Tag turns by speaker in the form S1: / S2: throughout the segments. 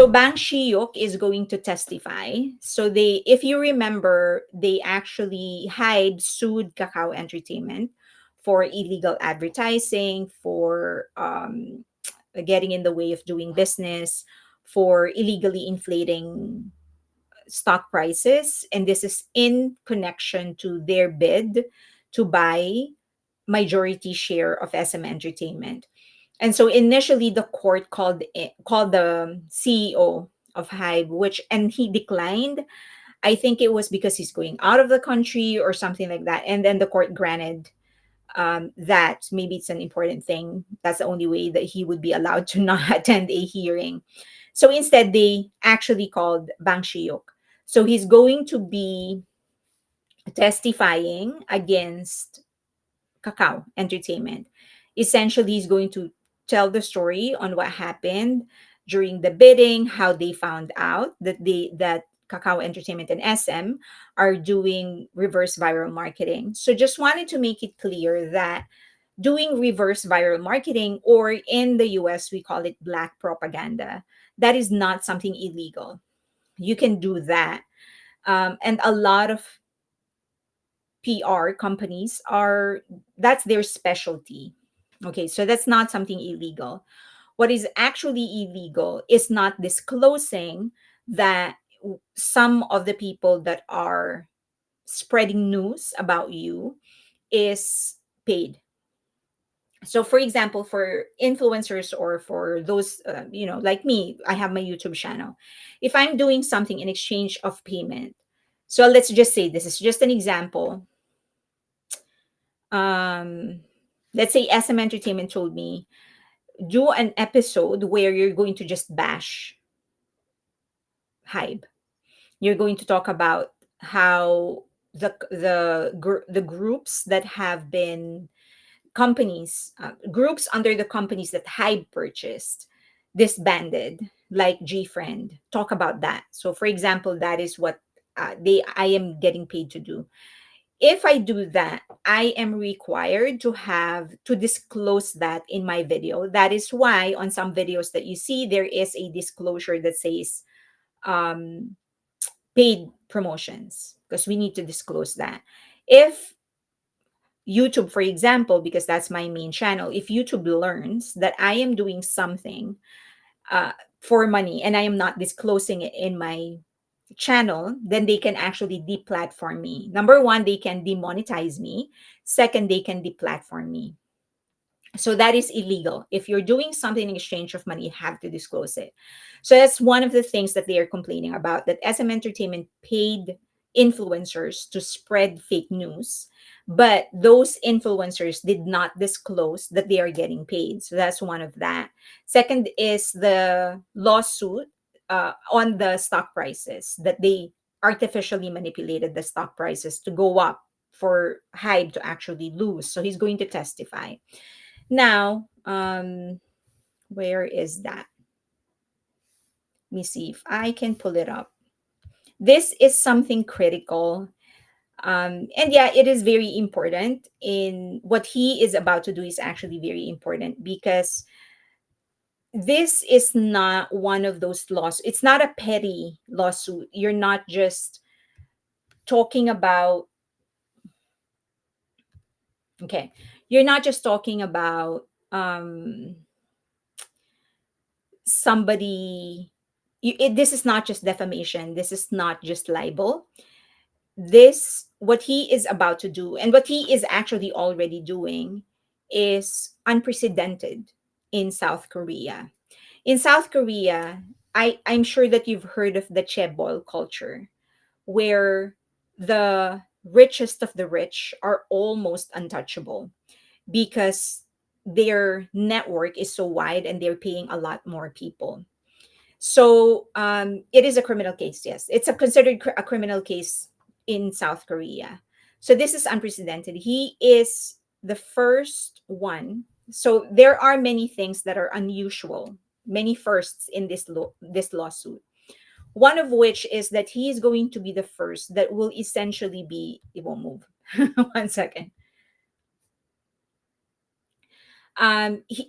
S1: So Bang Shiyuk is going to testify. So they, if you remember, they actually HYBE sued Kakao Entertainment for illegal advertising, for getting in the way of doing business, for illegally inflating stock prices, and this is in connection to their bid to buy majority share of SM Entertainment. And so initially the court called the CEO of HYBE, which and he declined. I think it was because he's going out of the country or something like that. And then the court granted that maybe it's an important thing. That's the only way that he would be allowed to not attend a hearing. So instead, they actually called Bang Shiyuk. So he's going to be testifying against Kakao Entertainment. Essentially, he's going to tell the story on what happened during the bidding, how they found out that Kakao Entertainment and SM are doing reverse viral marketing. So just wanted to make it clear that doing reverse viral marketing, or in the US we call it black propaganda, that is not something illegal. You can do that. And a lot of PR companies are, that's their specialty. Okay, so that's not something illegal. What is actually illegal is not disclosing that some of the people that are spreading news about you is paid. So for example, for influencers or for those like me, I have my YouTube channel. If I'm doing something in exchange of payment, so let's just say this is just an example. um let's say SM Entertainment told me, do an episode where you're going to just bash HYBE. You're going to talk about how the groups that have been companies, groups under the companies that HYBE purchased, disbanded, like G Friend. Talk about that. So for example, that is what I am getting paid to do. If I do that, I am required to have to disclose that in my video. That is why on some videos that you see, there is a disclosure that says um, paid promotions, because we need to disclose that. If YouTube, for example, because that's my main channel, if YouTube learns that I am doing something uh, for money and I am not disclosing it in my channel, then they can actually deplatform me. Number one, they can demonetize me. Second, they can deplatform me. So that is illegal. If you're doing something in exchange of money, you have to disclose it. So that's one of the things that they are complaining about, that SM Entertainment paid influencers to spread fake news, but those influencers did not disclose that they are getting paid. So that's one of that. Second is the lawsuit on the stock prices, that they artificially manipulated the stock prices to go up for HYBE to actually lose. So he's going to testify. Now, where is that? Let me see if I can pull it up. This is something critical. And yeah, it is very important. In what he is about to do is actually very important, because this is not one of those laws. It's not a petty lawsuit. You're not just talking about, okay, you're not just talking about somebody. This is not just defamation. This is not just libel. This, what he is about to do and what he is actually already doing, is unprecedented in South Korea. In South Korea, I'm sure that you've heard of the chaebol culture, where the richest of the rich are almost untouchable, because their network is so wide and they're paying a lot more people. So it is a criminal case. Yes, it's considered a criminal case in South Korea. So this is unprecedented. He is the first one. So there are many things that are unusual, many firsts in this lawsuit. One of which is that he is going to be the first that will essentially be. It won't move. One second.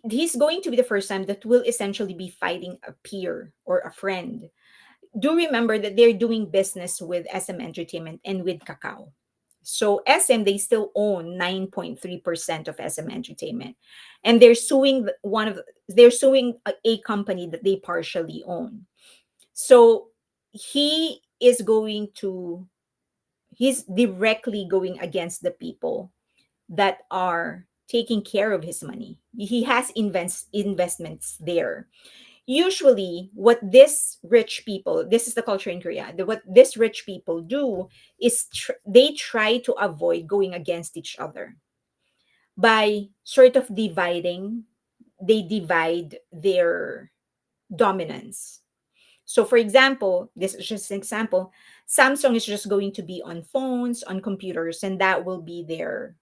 S1: He's going to be the first time that will essentially be fighting a peer or a friend. Do remember that they're doing business with SM Entertainment and with Kakao. So SM, they still own 9.3% of SM Entertainment. And they're suing a company that they partially own. So he is going to he's directly going against the people that are taking care of his money. He has investments there. Usually, what this rich people, this is the culture in Korea, what this rich people do is they try to avoid going against each other by sort of they divide their dominance. So, for example, this is just an example. Samsung is just going to be on phones, on computers, and that will be their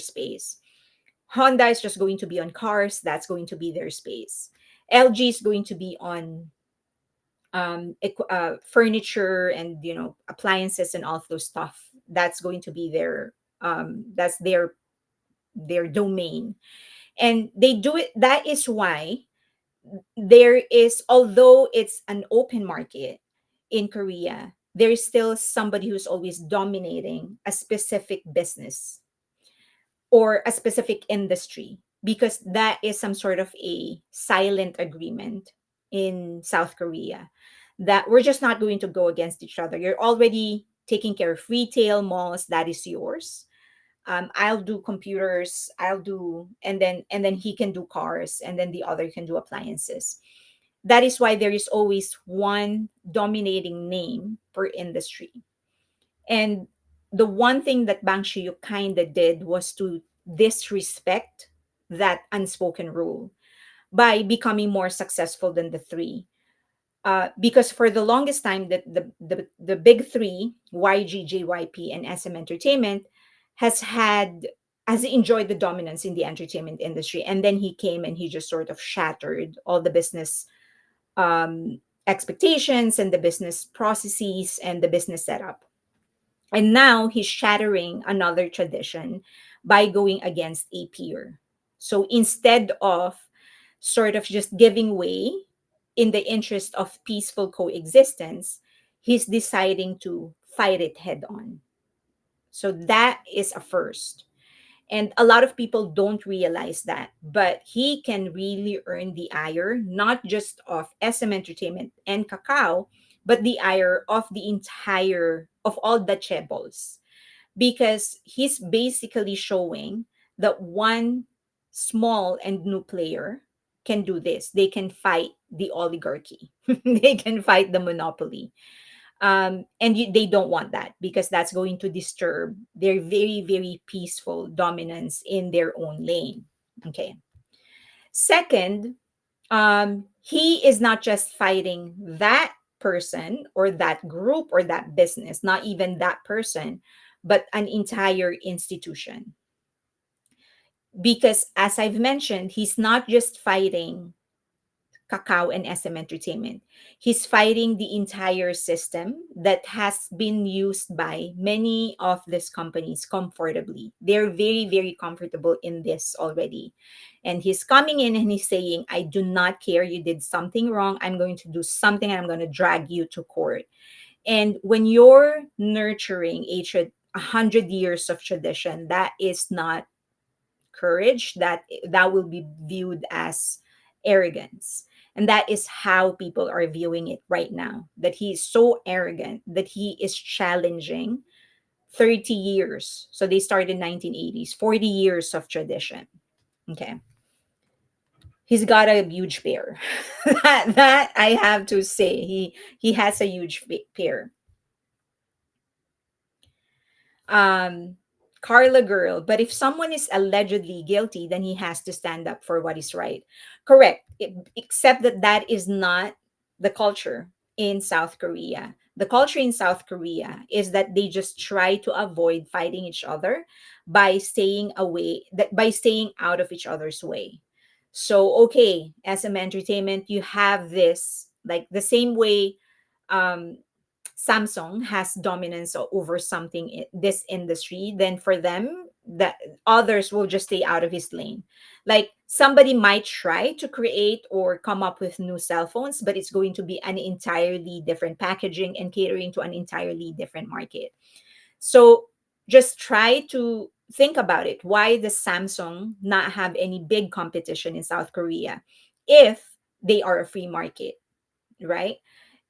S1: space. Honda is just going to be on cars. That's going to be their space. LG is going to be on furniture and appliances and all of those stuff. That's going to be that's their domain, and they do it. That is why there is, although it's an open market in Korea, there is still somebody who's always dominating a specific business or a specific industry, because that is some sort of a silent agreement in South Korea that we're just not going to go against each other. You're already taking care of retail malls, that is yours. I'll do computers, and then he can do cars, and then the other can do appliances. That is why there is always one dominating name per industry. And the one thing that Bang Shiyu kind of did was to disrespect that unspoken rule by becoming more successful than the three. Because for the longest time, that the big three, YG, JYP, and SM Entertainment, has had has enjoyed the dominance in the entertainment industry. And then he came and he just sort of shattered all the business expectations and the business processes and the business setup. And now he's shattering another tradition by going against a peer. So instead of sort of just giving way in the interest of peaceful coexistence, he's deciding to fight it head on. So that is a first. And a lot of people don't realize that, but he can really earn the ire, not just of SM Entertainment and Kakao, but the ire of of all the chaebols, because he's basically showing that one small and new player can do this. They can fight the oligarchy. They can fight the monopoly. They don't want that, because that's going to disturb their very, very peaceful dominance in their own lane. Okay. Second, he is not just fighting that person or that group or that business, not even that person, but an entire institution. Because as I've mentioned, he's not just fighting Kakao and SM Entertainment. He's fighting the entire system that has been used by many of these companies comfortably. They're very, very comfortable in this already. And he's coming in and he's saying, I do not care. You did something wrong. I'm going to do something and I'm going to drag you to court. And when you're nurturing a hundred years of tradition, that is not courage. That will be viewed as arrogance. And that is how people are viewing it right now, that he is so arrogant that he is challenging 30 years. So they started in 1980s, 40 years of tradition. Okay. He's got a huge pair. That I have to say. He has a huge pair. um Carla girl, but if someone is allegedly guilty, then he has to stand up for what is right. Correct. Except that that is not the culture in South Korea. The culture in South Korea is that they just try to avoid fighting each other by staying out of each other's way. So okay, as a entertainment, you have this, like the same way um Samsung has dominance over something in this industry, then for them, that others will just stay out of his lane. Like somebody might try to create or come up with new cell phones, but it's going to be an entirely different packaging and catering to an entirely different market. So just try to think about it. Why does Samsung not have any big competition in South Korea if they are a free market, right?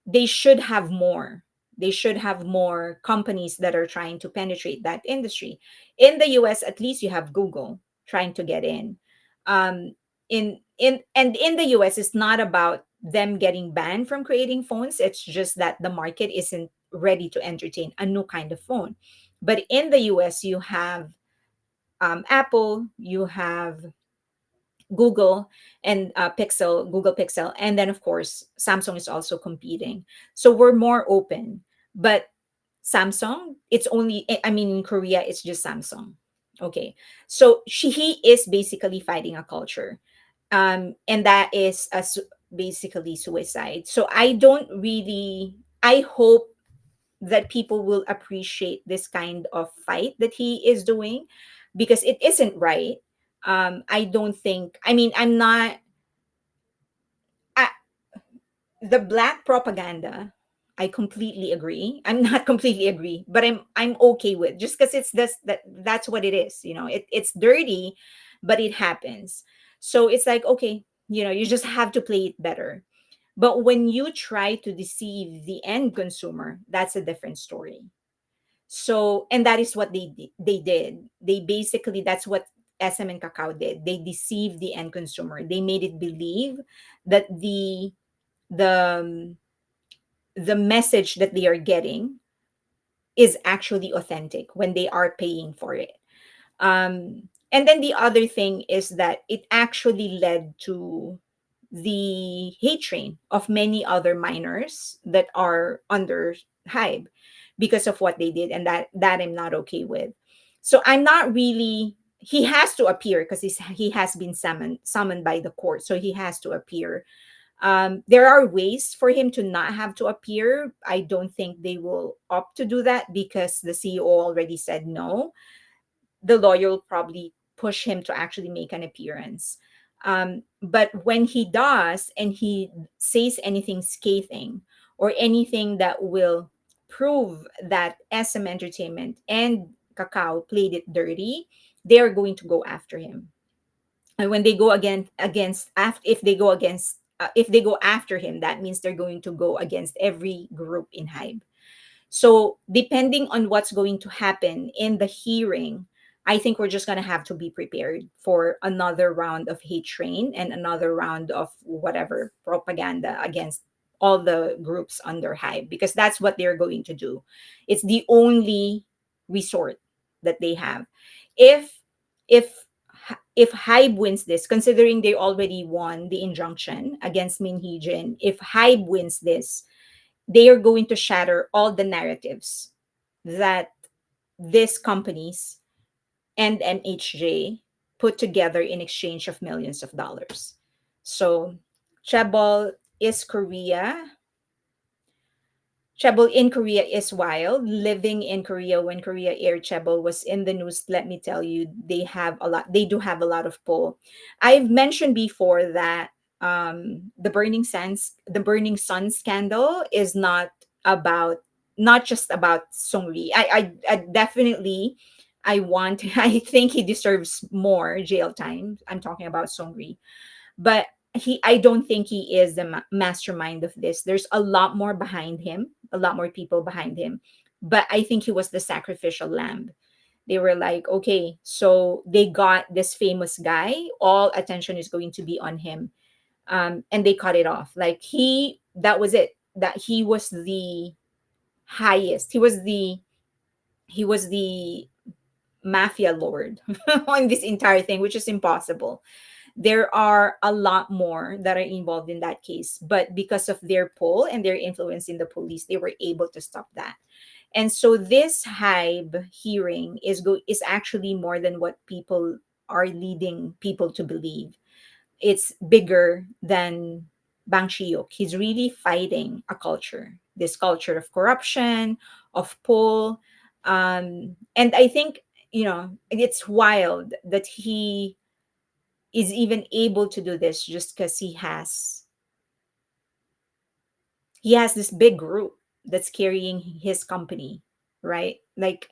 S1: They should have more. They should have more companies that are trying to penetrate that industry. In the US, at least you have Google trying to get in. In the US, it's not about them getting banned from creating phones. It's just that the market isn't ready to entertain a new kind of phone. But in the US, you have Apple, you have Google and Google Pixel, and then of course Samsung is also competing. So we're more open. But Samsung, it's only, I mean, in Korea, it's just Samsung. Okay, so he is basically fighting a culture, and that is basically suicide. So I don't really. I hope that people will appreciate this kind of fight that he is doing, because it isn't right. I don't think, I mean, I'm not I, the black propaganda. I completely agree. I'm not completely agree, but I'm okay with, just because it's this, that's what it is. It's dirty, but it happens. So it's like, okay, you just have to play it better. But when you try to deceive the end consumer, that's a different story. So, and that is what they did. They basically, that's what SM and Kakao did. They deceived the end consumer. They made it believe that the the message that they are getting is actually authentic when they are paying for it. And then the other thing is that it actually led to the hate train of many other minors that are under HYBE because of what they did, and that I'm not okay with. So I'm not really. He has to appear because he has been summoned by the court, so he has to appear. There are ways for him to not have to appear. I don't think they will opt to do that because the CEO already said no. The lawyer will probably push him to actually make an appearance. But when he does and he says anything scathing or anything that will prove that SM Entertainment and Kakao played it dirty, they are going to go after him. And when they go if they go against if they go after him, that means they're going to go against every group in HYBE. So, depending on what's going to happen in the hearing, I think we're just going to have to be prepared for another round of hate train and another round of whatever propaganda against all the groups under HYBE, because that's what they're going to do. It's the only resort that they have. If if if HYBE wins this, considering they already won the injunction against Min Hee Jin, if HYBE wins this, they are going to shatter all the narratives that these companies and MHJ put together in exchange of millions of dollars. So, Chaebol is Korea. Chaebol in Korea is wild. Living in Korea when Korea Air Chaebol was in the news, let me tell you, they do have a lot of pull. I've mentioned before that the Burning Sun scandal is not just about Songri. I definitely I want I think he deserves more jail time. I'm talking about Songri, but I don't think he is the mastermind of this. There's a lot more behind him, a lot more people behind him, but I think he was the sacrificial lamb. They were like, okay, so they got this famous guy, all attention is going to be on him. And they cut it off. Like that was it. That he was the highest. He was the mafia lord on this entire thing, which is impossible. There are a lot more that are involved in that case, but because of their pull and their influence in the police, they were able to stop that. And so this HYBE hearing is actually more than what people are leading people to believe. It's bigger than Bang Shiok. He's really fighting a culture, this culture of corruption, of pull. And I think, it's wild that he is even able to do this just because he has this big group that's carrying his company, right? Like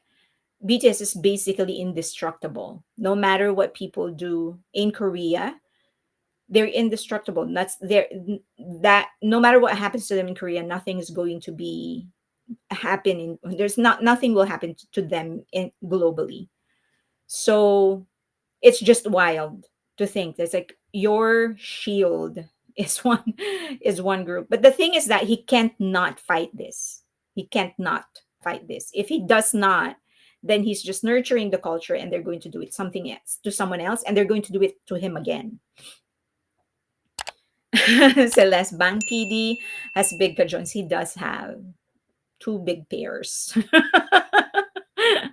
S1: BTS is basically indestructible. No matter what people do in Korea, they're indestructible. That no matter what happens to them in Korea, nothing is going to be happening. There's not nothing will happen to them in globally. So it's just wild to think there's like your shield is one is one group. But the thing is that he can't not fight this. He can't not fight this. If he does not, then he's just nurturing the culture and they're going to do it something else to someone else and they're going to do it to him again. Celeste Bang PD has big patrons. He does have two big pairs.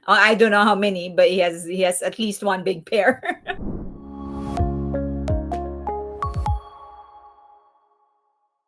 S1: I don't know how many, but he has at least one big pair.